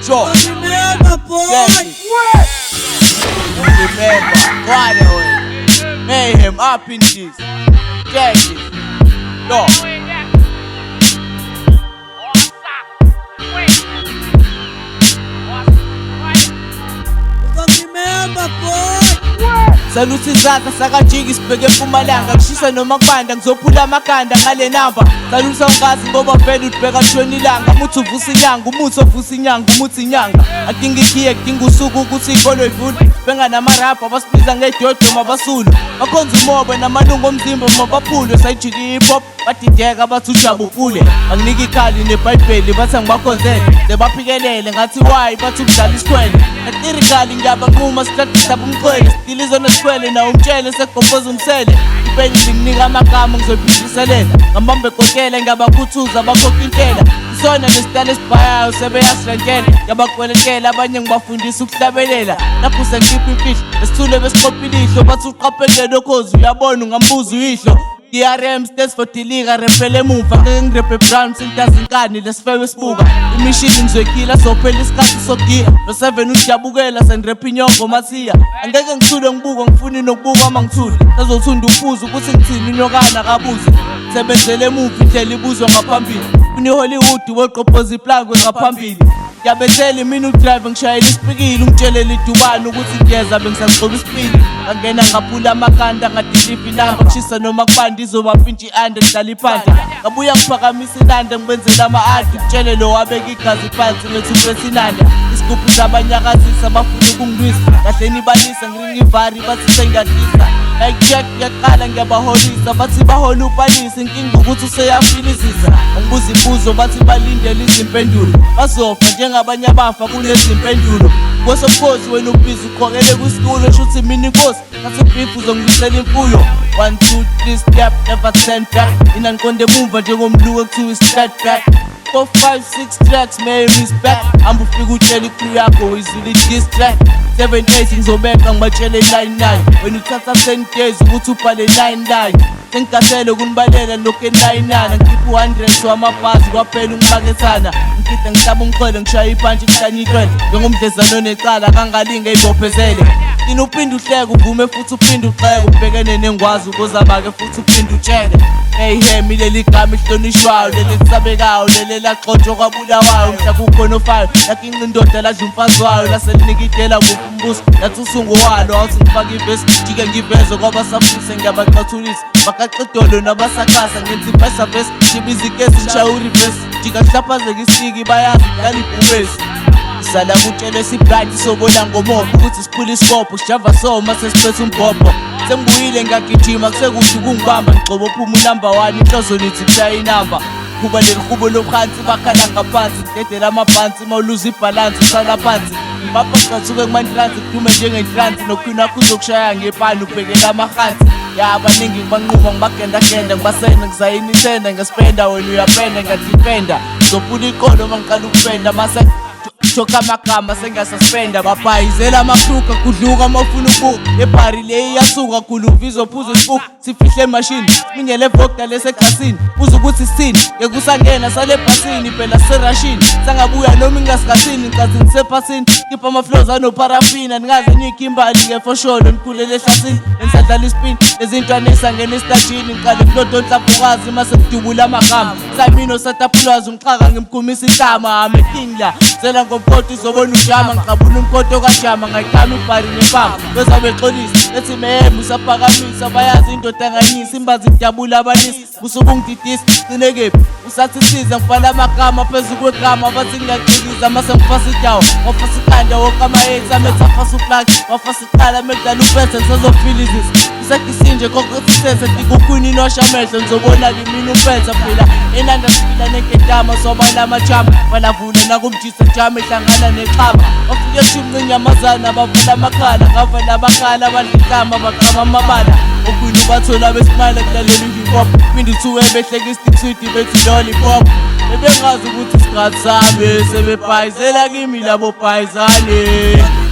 Sure. Remember, boy. Remember, why the way? Mayhem up in this. Check it. Yo. Remember, boy. Saluthi izandla sakajiki sibheke eMpumalanga kushisa noma kubanda ngizophula amakhanda ngale namba saluthi awungazi ngoba vele udibheka shweni ilanga umuthi uvusa inyanga umuthi ovusa inyanga umuthi inyanga adinga ikhiye kudinga usuku ukuthi ikolo ivule benganama-rap abasibiza ngedodo mabasulu bakhonza umobe namalungu omzimba mabaphulwe sayijika i-hip-hop badideka bathi ujabufule anginika ikhali nebhayibheli bathi angibakhonzele sebaphikelele ngathi wayi bathi ukudlala isikhwele natirikali ngiyabanquma sitadisaba umxhwele sidilizo nesikhwele nawo umtshele sekugobhoza umsele ipeni linginika amagama ngizoyiphindiselela ngambambe kokele ngiyabakhuthuza bakhokha intela isona nesitala esibhayayo sebeyasirenkela ngiyabakweletela abanye ngibafundisa ukuhlabelela lapho sengikhipha imfihlo nesithule besiqopha ilihlo bathi uqaphelele okhozi uyabona ungambuza uyihlo DRM stands for Diliga repele emuva ngeke ngirephe brown sintazinkani lesifewe esibuka imishini ngizoyikhila sophela isikhathi sogiya no7 usiyabukela sendirephe inyongo mathiya angeke ngithule ngibuka ngifuni nokubuka uma ngithule sazothunda uphuza ukuthi ngithini inyokana kabuze sebenzele emuva indlela ibuzwa ngaphambili kuni-Hollywood woqophoza iplango ngaphambili ngiyabethela mina udrive ngishayela isipikile ungitshelele idubane ukuthi ngiyeza bengisagcoba isipili ngangena ngaphula amakhanda ngadiliva inamba kushisa noma kubanda izobaphintsha i-ande ngidlala iphandla ngabuya ngiphakamisa inanda ngibenzela ama-adi kutshele lo wabeka igazi phansi ngethupesinanda isigubhu zabanyakazisa bafuna ukungilwisa kahle nibalisa ngiringa ivari bathi sengiyadlisa like ngiyaqala ngiyabaholisa bathi bahola upalisa inkinga ukuthi useyafilisisa angibuza imbuzo bathi balindele izimpendulo bazofa njengabanye abafa kunezimpendulo kwesokhozi wena ubhizi uqokele kwisitulo shuthi mina inkosi ngasebrief uzongibisela imfuyo 1 2 3 step never turn back inangiqonde emumva njengomluku ekuthiwa i-strat back 4 5 6 tracks may respect hamba ufika utshela icrew yakho izile distract 7 8 ngizobeka ngibatshele 99 wena uthatha 10 days ukuthi ubhale 99 sengigasele ukunibalela lokhu e99 ngikhipha 100 wamabhazi kwaphela ungibakethana ngikida ngihlaba umxhwele ngishaya iphantshi kuhlanye ihlwele njengomdlezane onecala kangalinge ibophezele ina uphinde uhleke uvume futhi uphinde uxeke ubhekene nengwazi ukuzabake futhi uphinde utshele mayhem ileli gama ihlonishwayo leli lisabekayo leli laxotshwa kwabulawayo mhla kukhona ofayo lakho incindoda ladla umfazi wayo laselinika idela kuphi umbuso yathi usungowalo awuthi ngifake ivesi jike ngiveze kwabasafuse ngiyabacathulisa bakaqedolo nabasakhasa ngenza ibhasavesi shibiza ikesi nshaya urivesi jika kuhlaphazeka isiki bayazi kudala ibhubesi sala kutshele sibright sobona ngomobo ukuthi siphula isikopho sijava soma sesiphethe umbhobho sengibuyile ngiyagijima kusekuthi ukungibamba ngixobo phuma unumber 1 inhloso nithi kushaya inamba kuba leli hubo lobhansi bakhala ngaphansi ngidedela amabhansi mawuluza ibhalansi usala phansi bapaqathuke kumantransi kudume njengetransi nokhwini wakho uzokushaya ngepani ubhekela amahansi yabaningi ngibanquma ngibagendagenda ngibasenda ngizayinisenda ngespenda wena uyapenda ngiyadifenda ngizophula iqolo uma ngiqala ukupenda mase shoka amagama sengiyasaspenda babhayizela amakruka kudluka uma ufuna ukubuka ebhari le iyasuka khulu uvizo phuzo isibuku sifihle emashini siminyele evokda leseglasini buza ukuthi sithini ngeke usangena sale bhasini phela serashini sangabuya noma ingasikhathini ngicathi ngisephasini khipha amaflows anoparafina ningaze niyikhimbali ngefosholo nikhulele ehlathini enisadlala ispini ezintwana esangena estajini ngiqale kulodo nhlaphukazi mase kudubula amagama samino satapulwazi ngixaka ngimkhumisa ihlama ameking la zela ngompoto izobona ujama ngiqabula umpoto kajama ngayikhama ibhari nempama bezabexolisa ethi mayhem usaphakamisa bayazi indoda nganyisa imbazi kujabula abalisi busubungididisa cinekephi usathi siza ngibhala amagama phezu kwegama bathi ngiyaqiliza mase ngifasa idawo wafasa ikhanda woke ama-8 amethi afasa uplug wafasa iqala mekudlala upethe ngisazofilizisa isekisinje kokosisese tikukhwini inosha amehlo ngizobona-ke mina upetha phela enanda sifila nenketama sobala amajama balavula nakumjisa jama ehlangana nexhama bafike shimncinyamazana bavula amakhala ngavala abakhala badlihlama baqama amabala okhwini bathola besimala kulalela i-hip-hop phinde uthuwe behleka istiksuidi bethi lollipop bebengazi ukuthi isikhathi sami sebebhayizela kimi labo bhayizane